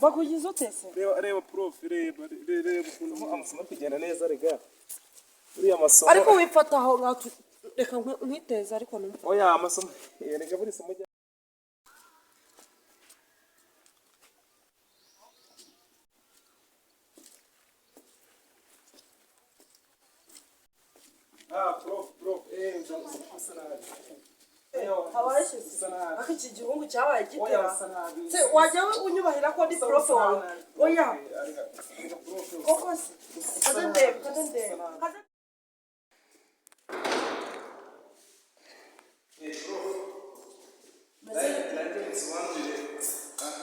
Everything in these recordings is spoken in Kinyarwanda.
bakugize utese reba prof reba ukuntu amasomo kugenda neza rega uriya masomo ariko wifataho reka nkwiteza ariko numva oya amasomo rega buri somo prof ako iki gihungu cyabaye gitera se wajya unyubahira ko ndi prof wawe oya koko se kadendebe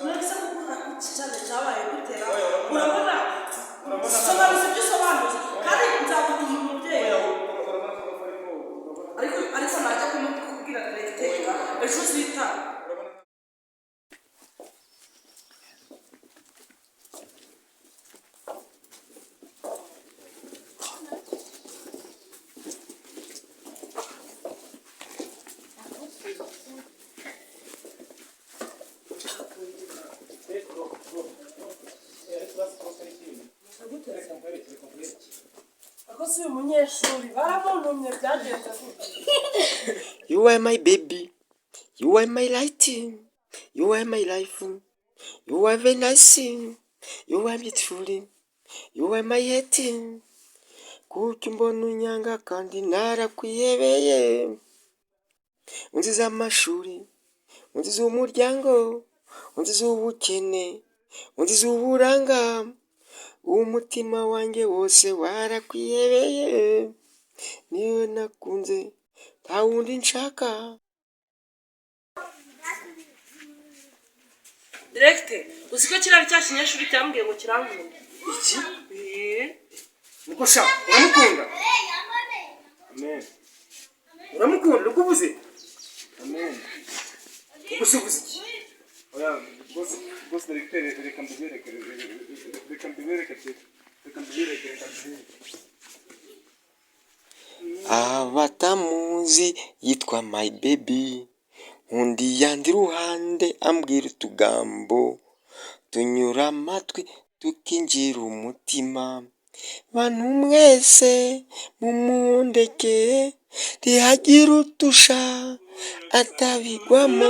Nasa kukuna kuchichane cyabaye gitera urabona sobanuza ibyo sobanuza kandi nzakugira umubyeyi ariko najya kumubwira direkteka ejo uzita You are my baby, you are my light, you are my life, you are very nice, you are beautiful, you are my head. Kuko mbona unyanga kandi narakwihebeye, unziza amashuri, unziza umuryango, unziza ubukene, unziza uburanga, umutima wanjye wose warakwihebeye, niwe nakunze nta wundi nshaka. Direkte uziko kirari cya kinyeshuri cyambwiye ngo kirangunda iki niko sha uramukunda amen uramukunda ukuvuze amen ukusuvuze iki oya boss directeur reka mbibereke Abatamuzi yitwa my baby, undi yandi ruhande ambwira utugambo tunyura amatwi tukinjira umutima. Bantu mwese mumundeke, ntihagira utusha atabigwamo.